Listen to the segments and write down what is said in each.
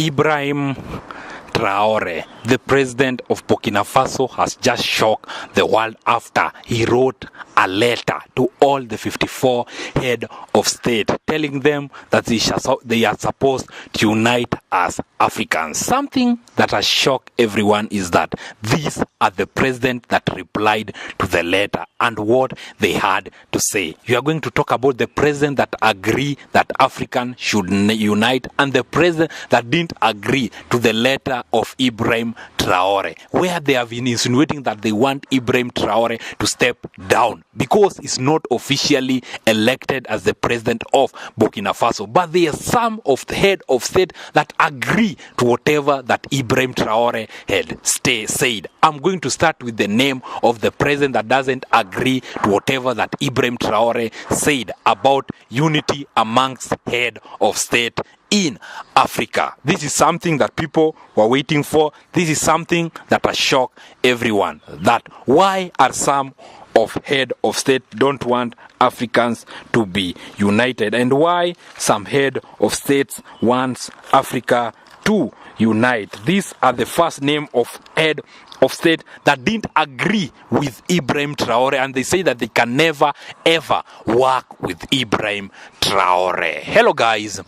Ibrahim Traore, the president of Burkina Faso, has just shocked the world after he wrote a letter to all the 54 head of state telling them that they are supposed to unite as Africans. Something that has shocked everyone is that these are the president that replied to the letter and what they had to say. We are going to talk about the president that agree that Africans should unite and the president that didn't agree to the letter of Ibrahim Traore, where they have been insinuating that they want Ibrahim Traore to step down because he's not officially elected as the president of Burkina Faso. But there are some of the head of state that agree to whatever that Ibrahim Traore had said. I'm going to start with the name of the president that doesn't agree to whatever that Ibrahim Traore said about unity amongst head of state in Africa. This is something that people were waiting for. This is something that has shocked everyone. That why are some of head of state don't want Africans to be united, and why some head of states wants Africa to unite. These are the first name of head of state that didn't agree with Ibrahim Traore, and they say that they can never ever work with Ibrahim Traore. Hello guys,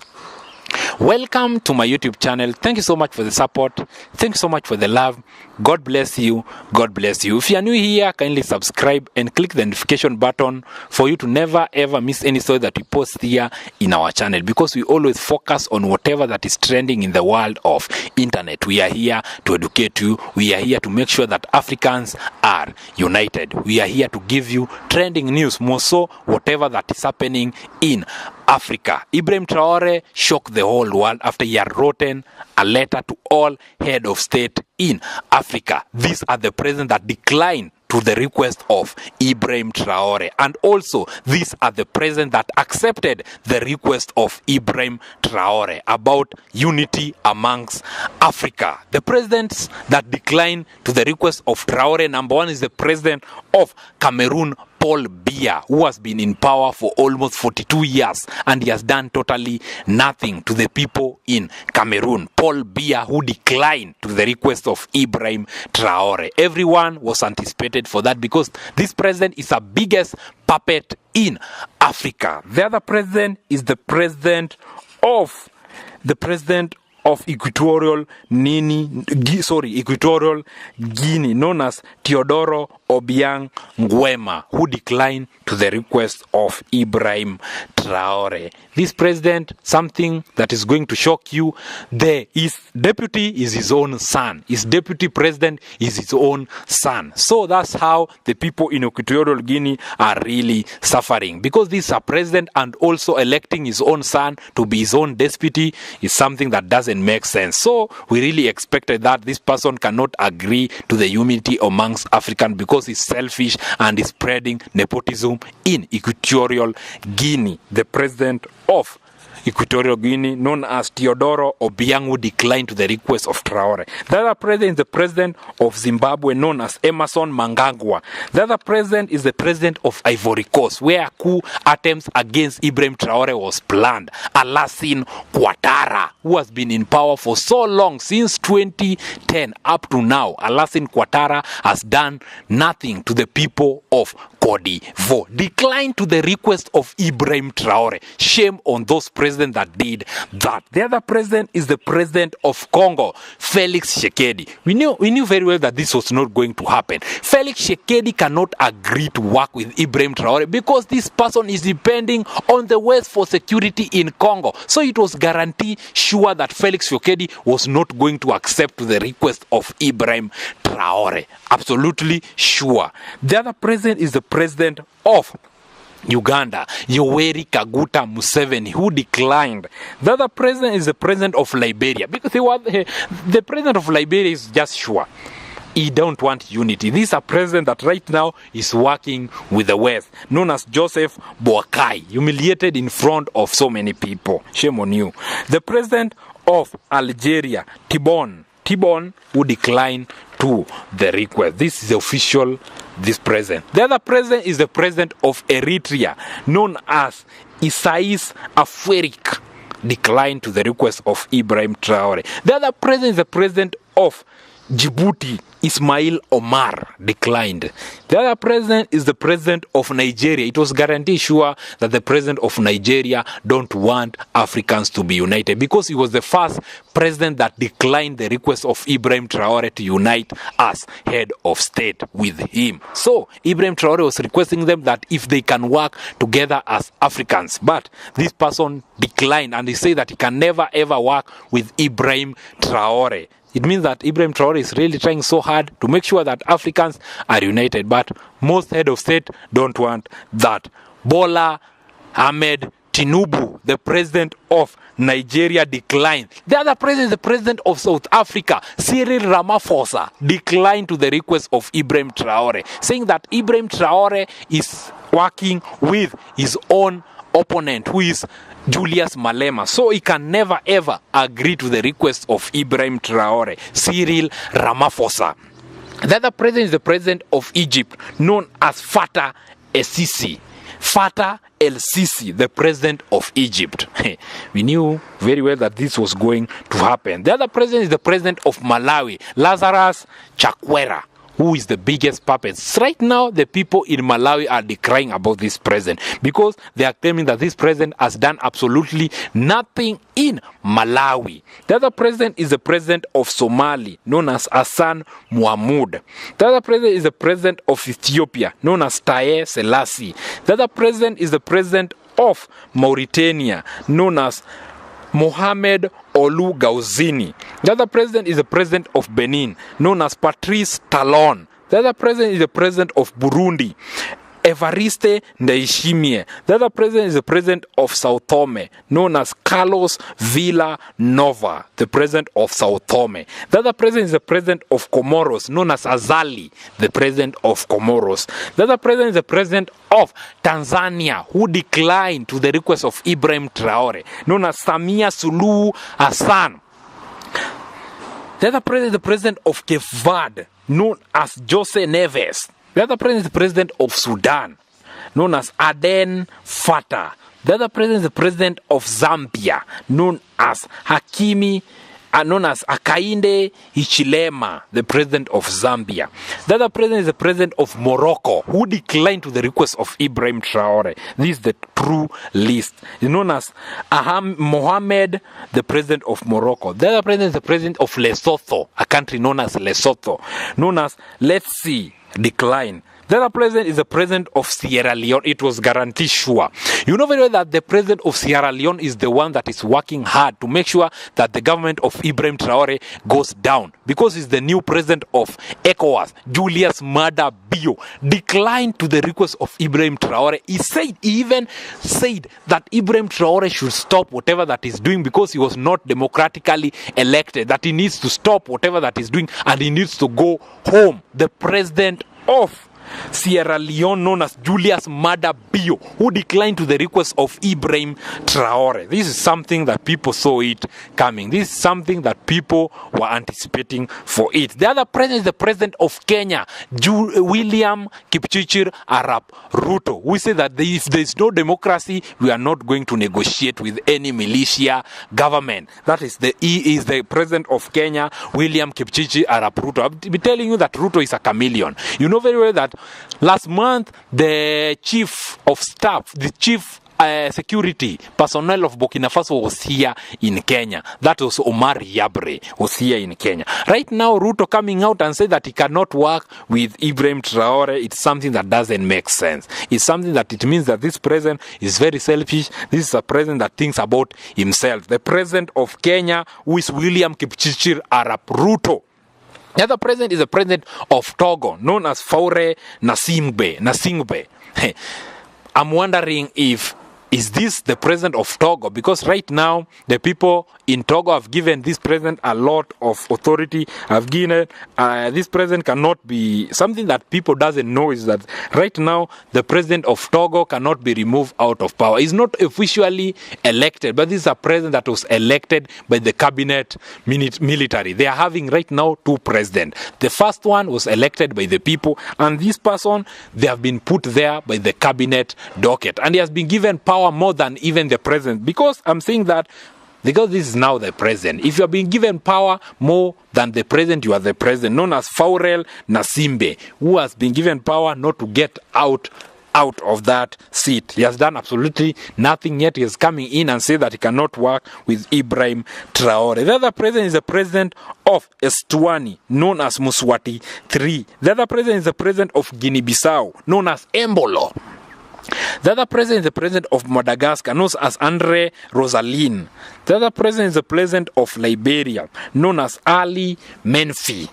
welcome to my YouTube channel. Thank you so much for the support. Thank you so much for the love. God bless you. God bless you. If you are new here, kindly subscribe and click the notification button for you to never ever miss any story that we post here in our channel, because we always focus on whatever that is trending in the world of internet. We are here to educate you. We are here to make sure that Africans are united. We are here to give you trending news, more so whatever that is happening in Africa. Ibrahim Traore shocked the whole world after he had written a letter to all head of state in Africa. These are the presidents that declined to the request of Ibrahim Traore, and also these are the presidents that accepted the request of Ibrahim Traore about unity amongst Africa. The presidents that declined to the request of Traore, number one is the president of Cameroon, Paul Biya, who has been in power for almost 42 years and he has done totally nothing to the people in Cameroon. Paul Biya, who declined to the request of Ibrahim Traore. Everyone was anticipated for that because this president is the biggest puppet in Africa. The other president is the president of Equatorial Guinea, known as Teodoro Obiang Nguema, who declined to the request of Ibrahim Traore. This president, something that is going to shock you, his deputy is his own son. His deputy president is his own son. So that's how the people in Equatorial Guinea are really suffering, because this is a president and also electing his own son to be his own deputy is something that doesn't make sense. So we really expected that this person cannot agree to the unity amongst Africans because he's selfish and is spreading nepotism in Equatorial Guinea. The president of Equatorial Guinea, known as Teodoro Obiang, who declined to the request of Traore. The other president is the president of Zimbabwe, known as Emmerson Mnangagwa. The other president is the president of Ivory Coast, where coup attempts against Ibrahim Traore was planned. Alassane Ouattara, who has been in power for so long, since 2010 up to now. Alassane Ouattara has done nothing to the people of Cote d'Ivoire. Declined to the request of Ibrahim Traore. Shame on those presidents that did that. The other president is the president of Congo, Felix Tshisekedi. We knew very well that this was not going to happen. Felix Tshisekedi cannot agree to work with Ibrahim Traore because this person is depending on the West for security in Congo. So it was guaranteed sure that Felix Tshisekedi was not going to accept the request of Ibrahim Traore. Absolutely sure. The other president is the president of Uganda, Yoweri Kaguta Museveni, who declined. The other president is the president of Liberia, because the president of Liberia is just sure he don't want unity. This is a president that right now is working with the West, known as Joseph Boakai, humiliated in front of so many people. Shame on you. The president of Algeria, Tebboune, who declined to the request. This is official, this president. The other president is the president of Eritrea, known as Isaias Afwerki. declined to the request of Ibrahim Traore. The other president is the president of Djibouti, Ismail Omar, declined. The other president is the president of Nigeria. It was guaranteed sure that the president of Nigeria don't want Africans to be united, because he was the first president that declined the request of Ibrahim Traore to unite as head of state with him. So Ibrahim Traore was requesting them that if they can work together as Africans, but this person declined, and he said that he can never ever work with Ibrahim Traore. It means that Ibrahim Traore is really trying so hard to make sure that Africans are united, but most head of state don't want that. Bola Ahmed Tinubu, the president of Nigeria, declined. The other president is the president of South Africa, Cyril Ramaphosa, declined to the request of Ibrahim Traore, saying that Ibrahim Traore is working with his own opponent, who is Julius Malema, so he can never ever agree to the request of Ibrahim Traore, Cyril Ramaphosa. The other president is the president of Egypt, known as Fattah el-Sisi. Fattah el-Sisi, the president of Egypt. We knew very well that this was going to happen. The other president is the president of Malawi, Lazarus Chakwera, who is the biggest puppet. Right now, the people in Malawi are decrying about this president, because they are claiming that this president has done absolutely nothing in Malawi. The other president is the president of Somali, known as Hassan Mohamud. The other president is the president of Ethiopia, known as Taye Selassie. The other president is the president of Mauritania, known as Mohamed Olu Gauzini. The other president is the president of Benin, known as Patrice Talon. The other president is the president of Burundi, Evariste Ndayishimiye. The other president is the president of Sao Tome, known as Carlos Villanova, the president of Sao Tome. The other president is the president of Comoros, known as Azali, the president of Comoros. The other president is the president of Tanzania, who declined to the request of Ibrahim Traore, known as Samia Suluhu Hassan. The other president is the president of Cape Verde, known as Jose Neves. The other president is the president of Sudan, known as Aden Fattah. The other president is the president of Zambia, known as Hakainde Hichilema, the president of Zambia. The other president is the president of Morocco, who declined to the request of Ibrahim Traore. This is the true list. He's known as Mohammed, the president of Morocco. The other president is the president of Lesotho, a country known as Lesotho, known as Let's See, decline. The other president is the president of Sierra Leone. It was guaranteed sure. You know very well that the president of Sierra Leone is the one that is working hard to make sure that the government of Ibrahim Traore goes down, because he's the new president of ECOWAS, Julius Maada Bio, declined to the request of Ibrahim Traore. He even said that Ibrahim Traore should stop whatever that he's doing, because he was not democratically elected, that he needs to stop whatever that he's doing and he needs to go home. The president of Sierra Leone, known as Julius Maada Bio, who declined to the request of Ibrahim Traore. This is something that people saw it coming. This is something that people were anticipating for it. The other president is the president of Kenya, William Kipchirchir Arap Ruto. We say that if there is no democracy, we are not going to negotiate with any militia government. That is the president of Kenya, William Kipchirchir Arap Ruto. I'll be telling you that Ruto is a chameleon. You know very well that last month, the chief of staff, the chief security personnel of Burkina Faso was here in Kenya. That was Omar Yabre, was here in Kenya. Right now, Ruto coming out and say that he cannot work with Ibrahim Traore. It's something that doesn't make sense. It's something that it means that this president is very selfish. This is a president that thinks about himself. The president of Kenya, who is William Kipchirchir Arap Ruto. The other president is the president of Togo, known as Faure Gnassingbé. I'm wondering is this the president of Togo? Because right now, the people in Togo have given this president a lot of authority. Have given this president cannot be... Something that people doesn't know is that right now, the president of Togo cannot be removed out of power. He's not officially elected, but this is a president that was elected by the cabinet military. They are having right now two presidents. The first one was elected by the people, and this person, they have been put there by the cabinet docket. And he has been given power power more than even the president. Because I'm saying that because this is now the president. If you are being given power more than the president, you are the president, known as Faurel Nasimbe, who has been given power not to get out of that seat. He has done absolutely nothing, yet he is coming in and say that he cannot work with Ibrahim Traore. The other president is the president of Eswatini, known as Mswati III. The other president is the president of Guinea-Bissau, known as Embolo. The other president is the president of Madagascar, known as Andre Rosalin. The other president is the president of Liberia, known as Ali Menfi.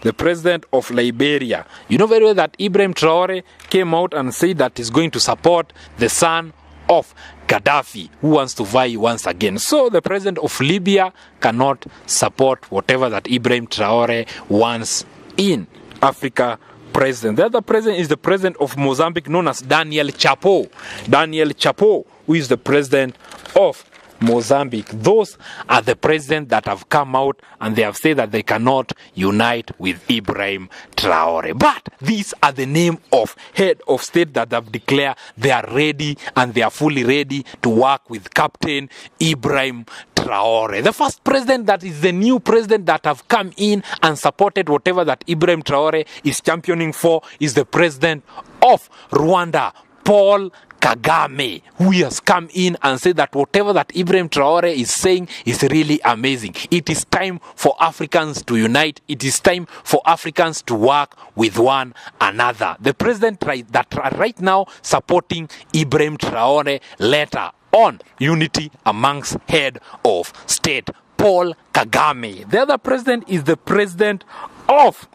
The president of Liberia. You know very well that Ibrahim Traore came out and said that he's going to support the son of Gaddafi, who wants to vie once again. So the president of Libya cannot support whatever that Ibrahim Traore wants in Africa. President. The other president is the president of Mozambique, known as Daniel Chapo. Daniel Chapo, who is the president of Mozambique. Those are the presidents that have come out and they have said that they cannot unite with Ibrahim Traore. But these are the name of head of state that have declared they are ready and they are fully ready to work with Captain Ibrahim Traore. The first president that is the new president that have come in and supported whatever that Ibrahim Traore is championing for is the president of Rwanda, Paul Kagame, who has come in and said that whatever that Ibrahim Traore is saying is really amazing. It is time for Africans to unite. It is time for Africans to work with one another. The president that right now supporting Ibrahim Traore letter on unity amongst head of state, Paul Kagame. The other president is the president of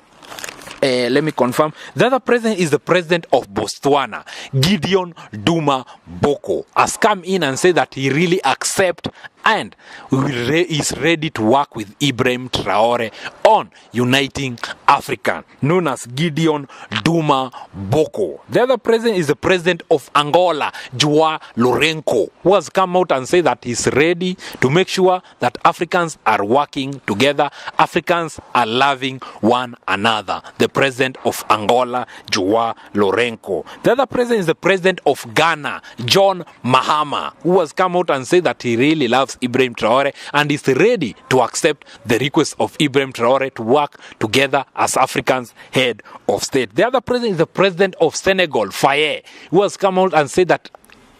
let me confirm. The other president is the president of Botswana, Gideon Duma Boko, has come in and said that he really accepts and is ready to work with Ibrahim Traore on uniting Africa, known as Gideon Duma Boko. The other president is the president of Angola, Joao Lourenço, who has come out and said that he's ready to make sure that Africans are working together, Africans are loving one another. The president of Angola, Joao Lourenço. The other president is the president of Ghana, John Mahama, who has come out and said that he really loves Ibrahim Traore and is ready to accept the request of Ibrahim Traore to work together as Africans head of state. The other president is the president of Senegal, Faye, who has come out and said that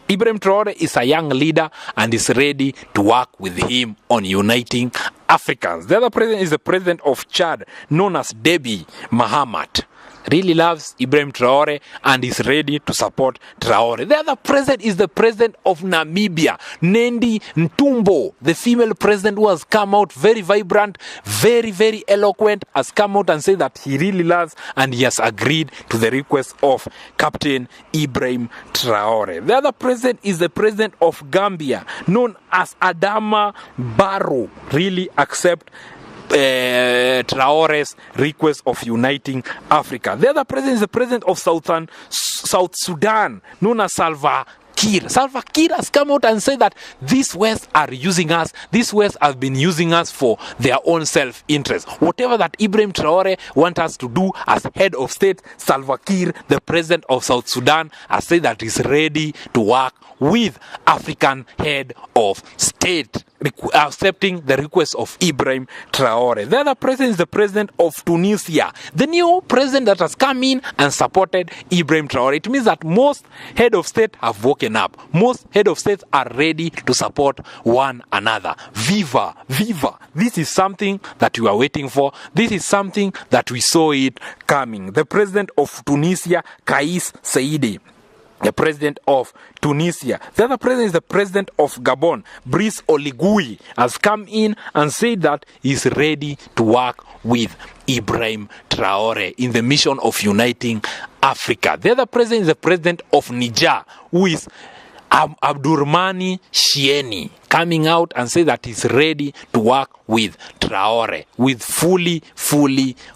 Ibrahim Traore is a young leader and is ready to work with him on uniting Africans. The other president is the president of Chad, known as Deby Mahamat. Really loves Ibrahim Traore and is ready to support Traore. The other president is the president of Namibia, Nendi Ntumbo, the female president who has come out very vibrant, very, very eloquent, has come out and said that he really loves and he has agreed to the request of Captain Ibrahim Traore. The other president is the president of Gambia, known as Adama Barrow, really accept Traore's request of uniting Africa. The other president is the president of South Sudan, known as Salva Kiir. Salva Kiir has come out and said that these West are using us, these West have been using us for their own self-interest. Whatever that Ibrahim Traore wants us to do as head of state, Salva Kiir, the president of South Sudan, has said that he's ready to work with African head of state, accepting the request of Ibrahim Traore. The other president is the president of Tunisia, the new president that has come in and supported Ibrahim Traore. It means that most head of state have woken up. Most head of states are ready to support one another. Viva, viva. This is something that we are waiting for. This is something that we saw it coming. The president of Tunisia, Kais Saied, the president of Tunisia. The other president is the president of Gabon, Brice Oligui, has come in and said that he's ready to work with Ibrahim Traore in the mission of uniting Africa. The other president is the president of Niger, who is Abdurrahmani Chiani, coming out and say that he's ready to work with Traore with fully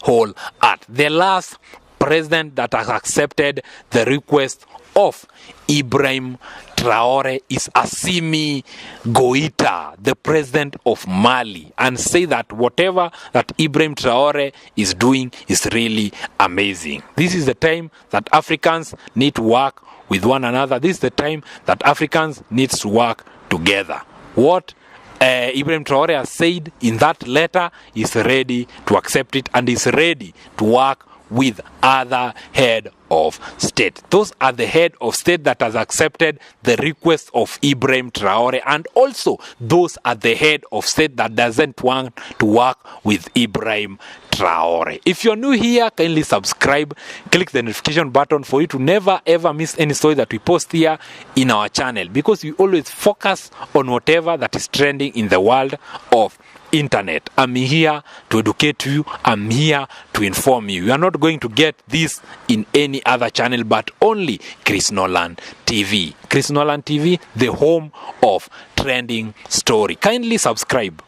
whole heart. The last president that has accepted the request of Ibrahim Traore is Assimi Goïta, the president of Mali, and say that whatever that Ibrahim Traore is doing is really amazing. This is the time that Africans need to work with one another. This is the time that Africans needs to work together. What Ibrahim Traore has said in that letter is ready to accept it and is ready to work with other head of state. Those are the head of state that has accepted the request of Ibrahim Traore, and also those are the head of state that doesn't want to work with Ibrahim Traore. If you're new here, kindly subscribe, click the notification button for you to never ever miss any story that we post here in our channel, because we always focus on whatever that is trending in the world of internet. I'm here to educate you. I'm here to inform you. You are not going to get this in any other channel but only Chris Nolan TV. Chris Nolan TV, the home of trending story. Kindly subscribe.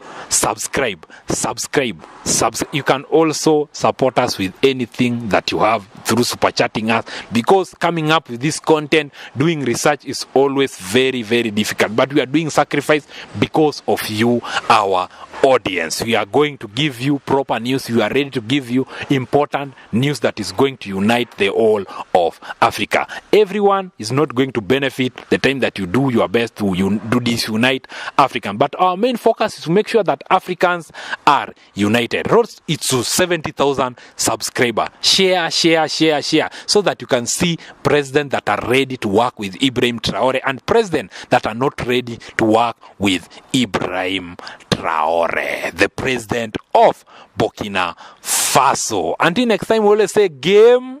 You can also support us with anything that you have through super chatting us, because coming up with this content, doing research is always very, very difficult, but we are doing sacrifice because of you, our audience. We are going to give you proper news. We are ready to give you important news that is going to unite the whole of Africa. Everyone is not going to benefit the time that you do your best to do this unite African, but our main focus is to make sure that Africans are united. It's to 70,000 subscribers. Share, so that you can see presidents that are ready to work with Ibrahim Traore and presidents that are not ready to work with Ibrahim Traore, the president of Burkina Faso. Until next time, we always say game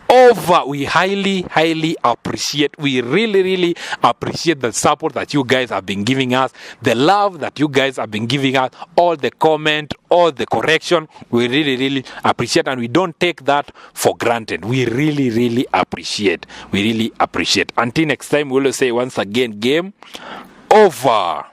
over. We highly appreciate, we really appreciate the support that you guys have been giving us, the love that you guys have been giving us, all the comment, all the correction. We really appreciate, and we don't take that for granted. We really appreciate. Until next time, we will say once again, game over.